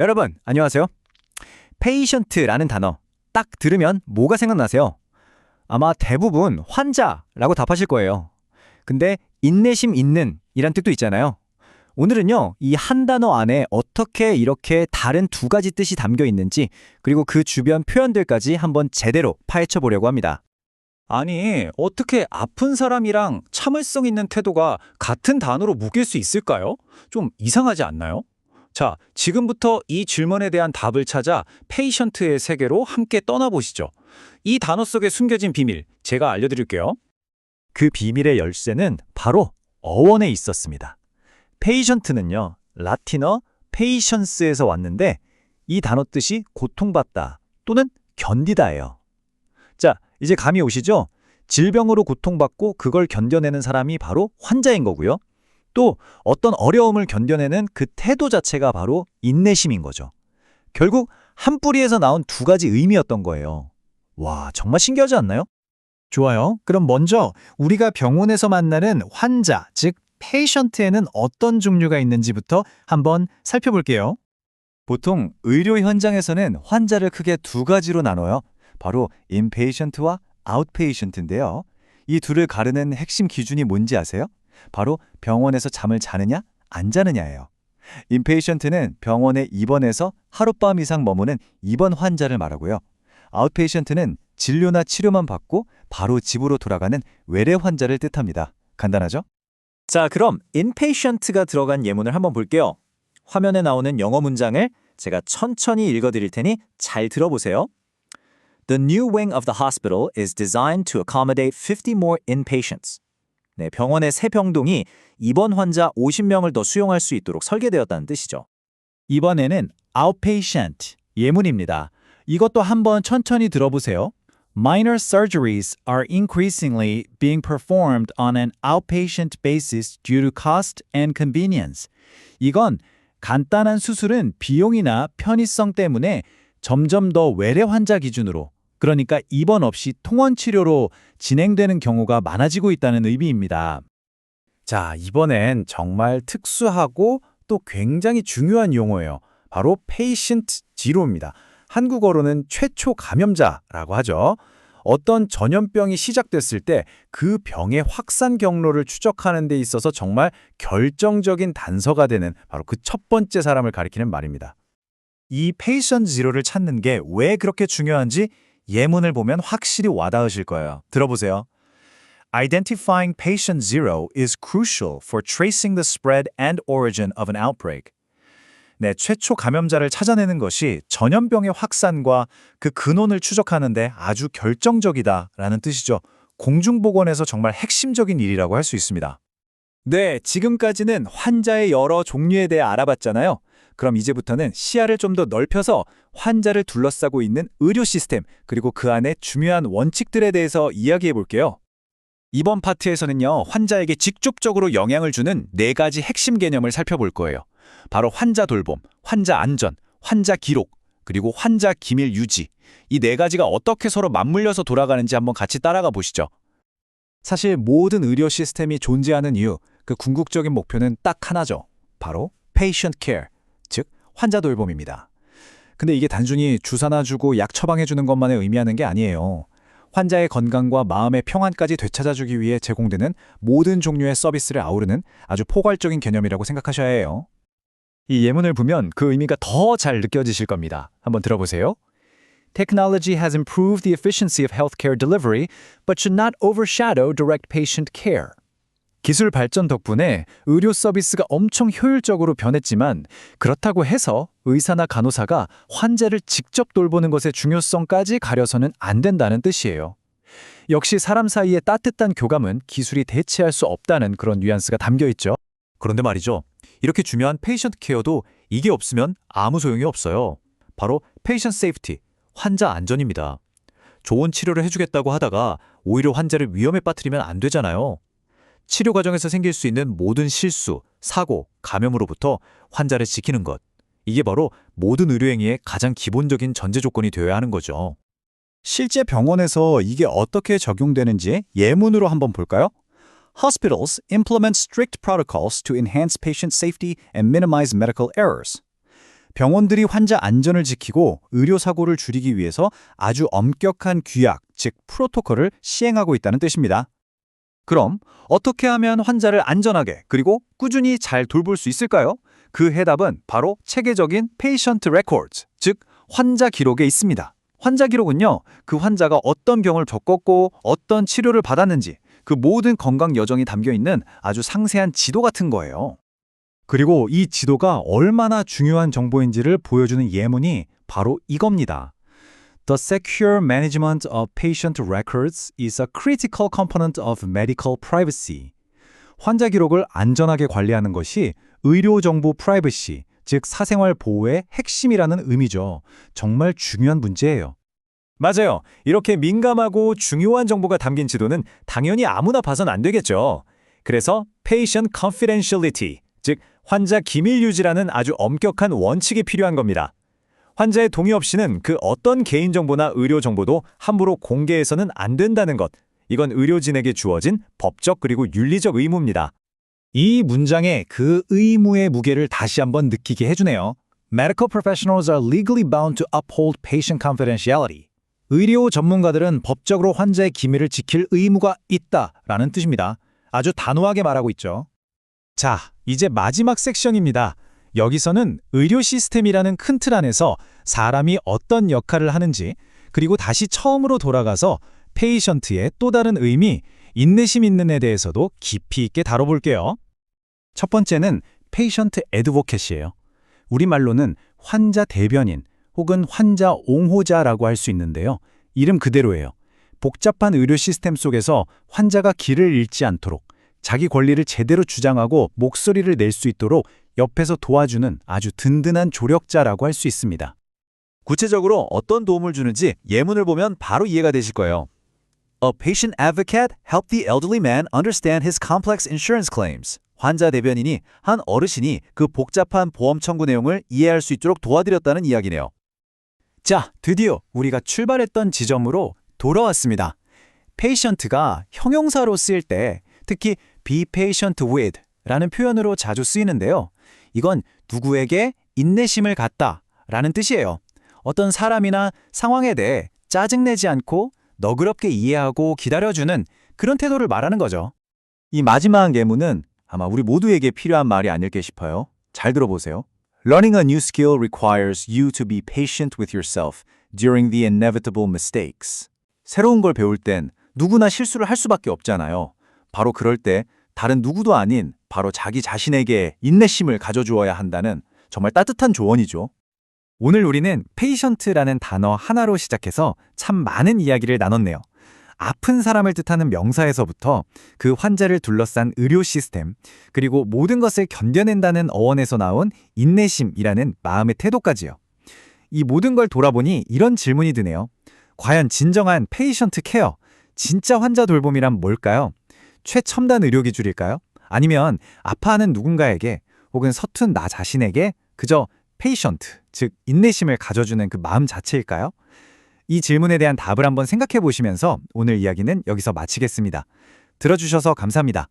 여러분, 안녕하세요. 페이션트라는 단어 딱 들으면 뭐가 생각나세요? 아마 대부분 환자라고 답하실 거예요. 근데 인내심 있는 이란 뜻도 있잖아요. 오늘은요, 이 한 단어 안에 어떻게 이렇게 다른 두 가지 뜻이 담겨 있는지, 그리고 그 주변 표현들까지 한번 제대로 파헤쳐 보려고 합니다. 아니, 어떻게 아픈 사람이랑 참을성 있는 태도가 같은 단어로 묶일 수 있을까요? 좀 이상하지 않나요? 자, 지금부터 이 질문에 대한 답을 찾아 페이션트의 세계로 함께 떠나보시죠. 이 단어 속에 숨겨진 비밀, 제가 알려드릴게요. 그 비밀의 열쇠는 바로 어원에 있었습니다. 페이션트는요, 라틴어 페이션스에서 왔는데 이 단어 뜻이 고통받다 또는 견디다예요. 자, 이제 감이 오시죠? 질병으로 고통받고 그걸 견뎌내는 사람이 바로 환자인 거고요. 또 어떤 어려움을 견뎌내는 그 태도 자체가 바로 인내심인 거죠. 결국 한 뿌리에서 나온 두 가지 의미였던 거예요. 와, 정말 신기하지 않나요? 좋아요. 그럼 먼저 우리가 병원에서 만나는 환자, 즉 페이션트에는 어떤 종류가 있는지부터 한번 살펴볼게요. 보통 의료 현장에서는 환자를 크게 두 가지로 나눠요. 바로 인페이션트와 아웃페이션트인데요. 이 둘을 가르는 핵심 기준이 뭔지 아세요? 바로 병원에서 잠을 자느냐, 안 자느냐예요. 인페이션트는 병원에 입원해서 하룻밤 이상 머무는 입원 환자를 말하고요. 아웃페이션트는 진료나 치료만 받고 바로 집으로 돌아가는 외래 환자를 뜻합니다. 간단하죠? 자, 그럼 inpatient가 들어간 예문을 한번 볼게요. 화면에 나오는 영어 문장을 제가 천천히 읽어드릴 테니 잘 들어보세요. The new wing of the hospital is designed to accommodate 50 more inpatients. 네, 병원의 새 병동이 입원 환자 50명을 더 수용할 수 있도록 설계되었다는 뜻이죠. 이번에는 outpatient 예문입니다. 이것도 한번 천천히 들어보세요. Minor surgeries are increasingly being performed on an outpatient basis due to cost and convenience. 이건 간단한 수술은 비용이나 편의성 때문에 점점 더 외래 환자 기준으로, 그러니까 입원 없이 통원 치료로 진행되는 경우가 많아지고 있다는 의미입니다. 자, 이번엔 정말 특수하고 또 굉장히 중요한 용어예요. 바로 patient zero입니다. 한국어로는 최초 감염자라고 하죠. 어떤 전염병이 시작됐을 때 그 병의 확산 경로를 추적하는 데 있어서 정말 결정적인 단서가 되는 바로 그 첫 번째 사람을 가리키는 말입니다. 이 patient zero를 찾는 게 왜 그렇게 중요한지 예문을 보면 확실히 와닿으실 거예요. 들어보세요. Identifying patient zero is crucial for tracing the spread and origin of an outbreak. 네, 최초 감염자를 찾아내는 것이 전염병의 확산과 그 근원을 추적하는 데 아주 결정적이다라는 뜻이죠. 공중보건에서 정말 핵심적인 일이라고 할 수 있습니다. 네, 지금까지는 환자의 여러 종류에 대해 알아봤잖아요. 그럼 이제부터는 시야를 좀 더 넓혀서 환자를 둘러싸고 있는 의료 시스템, 그리고 그 안에 중요한 원칙들에 대해서 이야기해 볼게요. 이번 파트에서는요, 환자에게 직접적으로 영향을 주는 네 가지 핵심 개념을 살펴볼 거예요. 바로 환자 돌봄, 환자 안전, 환자 기록, 그리고 환자 기밀 유지. 이 네 가지가 어떻게 서로 맞물려서 돌아가는지 한번 같이 따라가 보시죠. 사실 모든 의료 시스템이 존재하는 이유, 그 궁극적인 목표는 딱 하나죠. 바로 patient care, 즉 환자 돌봄입니다. 근데 이게 단순히 주사나 주고 약 처방해주는 것만을 의미하는 게 아니에요. 환자의 건강과 마음의 평안까지 되찾아주기 위해 제공되는 모든 종류의 서비스를 아우르는 아주 포괄적인 개념이라고 생각하셔야 해요. 이 예문을 보면 그 의미가 더 잘 느껴지실 겁니다. 한번 들어보세요. Technology has improved the efficiency of healthcare delivery, but should not overshadow direct patient care. 기술 발전 덕분에 의료 서비스가 엄청 효율적으로 변했지만 그렇다고 해서 의사나 간호사가 환자를 직접 돌보는 것의 중요성까지 가려서는 안 된다는 뜻이에요. 역시 사람 사이의 따뜻한 교감은 기술이 대체할 수 없다는 그런 뉘앙스가 담겨 있죠. 그런데 말이죠. 이렇게 중요한 페이션트 케어도 이게 없으면 아무 소용이 없어요. 바로 페이션트 세이프티, 환자 안전입니다. 좋은 치료를 해주겠다고 하다가 오히려 환자를 위험에 빠뜨리면 안 되잖아요. 치료 과정에서 생길 수 있는 모든 실수, 사고, 감염으로부터 환자를 지키는 것. 이게 바로 모든 의료행위의 가장 기본적인 전제 조건이 되어야 하는 거죠. 실제 병원에서 이게 어떻게 적용되는지 예문으로 한번 볼까요? Hospitals implement strict protocols to enhance patient safety and minimize medical errors. 병원들이 환자 안전을 지키고 의료 사고를 줄이기 위해서 아주 엄격한 규약, 즉 프로토콜을 시행하고 있다는 뜻입니다. 그럼 어떻게 하면 환자를 안전하게 그리고 꾸준히 잘 돌볼 수 있을까요? 그 해답은 바로 체계적인 patient records, 즉 환자 기록에 있습니다. 환자 기록은요, 그 환자가 어떤 병을 겪었고 어떤 치료를 받았는지 그 모든 건강 여정이 담겨 있는 아주 상세한 지도 같은 거예요. 그리고 이 지도가 얼마나 중요한 정보인지를 보여주는 예문이 바로 이겁니다. The secure management of patient records is a critical component of medical privacy. 환자 기록을 안전하게 관리하는 것이 의료 정보 프라이버시, 즉 사생활 보호의 핵심이라는 의미죠. 정말 중요한 문제예요. 맞아요. 이렇게 민감하고 중요한 정보가 담긴 지도는 당연히 아무나 봐선 안 되겠죠. 그래서 patient confidentiality, 즉 환자 기밀 유지라는 아주 엄격한 원칙이 필요한 겁니다. 환자의 동의 없이는 그 어떤 개인정보나 의료정보도 함부로 공개해서는 안 된다는 것. 이건 의료진에게 주어진 법적 그리고 윤리적 의무입니다. 이 문장의 그 의무의 무게를 다시 한번 느끼게 해주네요. Medical professionals are legally bound to uphold patient confidentiality. 의료 전문가들은 법적으로 환자의 기밀을 지킬 의무가 있다라는 뜻입니다. 아주 단호하게 말하고 있죠. 자, 이제 마지막 섹션입니다. 여기서는 의료 시스템이라는 큰 틀 안에서 사람이 어떤 역할을 하는지, 그리고 다시 처음으로 돌아가서 페이션트의 또 다른 의미, 인내심 있는에 대해서도 깊이 있게 다뤄볼게요. 첫 번째는 페이션트 애드보켓이에요. 우리말로는 환자 대변인 혹은 환자 옹호자라고 할 수 있는데요. 이름 그대로예요. 복잡한 의료 시스템 속에서 환자가 길을 잃지 않도록 자기 권리를 제대로 주장하고 목소리를 낼 수 있도록 옆에서 도와주는 아주 든든한 조력자라고 할 수 있습니다. 구체적으로 어떤 도움을 주는지 예문을 보면 바로 이해가 되실 거예요. A patient advocate helped the elderly man understand his complex insurance claims. 환자 대변인이 한 어르신이 그 복잡한 보험 청구 내용을 이해할 수 있도록 도와드렸다는 이야기네요. 자, 드디어 우리가 출발했던 지점으로 돌아왔습니다. patient가 형용사로 쓰일 때 특히 be patient with 라는 표현으로 자주 쓰이는데요. 이건 누구에게 인내심을 갖다 라는 뜻이에요. 어떤 사람이나 상황에 대해 짜증내지 않고 너그럽게 이해하고 기다려주는 그런 태도를 말하는 거죠. 이 마지막 예문은 아마 우리 모두에게 필요한 말이 아닐까 싶어요. 잘 들어보세요. Learning a new skill requires you to be patient with yourself during the inevitable mistakes. 새로운 걸 배울 땐 누구나 실수를 할 수밖에 없잖아요. 바로 그럴 때 다른 누구도 아닌 바로 자기 자신에게 인내심을 가져주어야 한다는 정말 따뜻한 조언이죠. 오늘 우리는 patient라는 단어 하나로 시작해서 참 많은 이야기를 나눴네요. 아픈 사람을 뜻하는 명사에서부터 그 환자를 둘러싼 의료 시스템, 그리고 모든 것을 견뎌낸다는 어원에서 나온 인내심이라는 마음의 태도까지요. 이 모든 걸 돌아보니 이런 질문이 드네요. 과연 진정한 페이션트 케어, 진짜 환자 돌봄이란 뭘까요? 최첨단 의료기술일까요? 아니면 아파하는 누군가에게 혹은 서툰 나 자신에게 그저 페이션트, 즉 인내심을 가져주는 그 마음 자체일까요? 이 질문에 대한 답을 한번 생각해 보시면서 오늘 이야기는 여기서 마치겠습니다. 들어주셔서 감사합니다.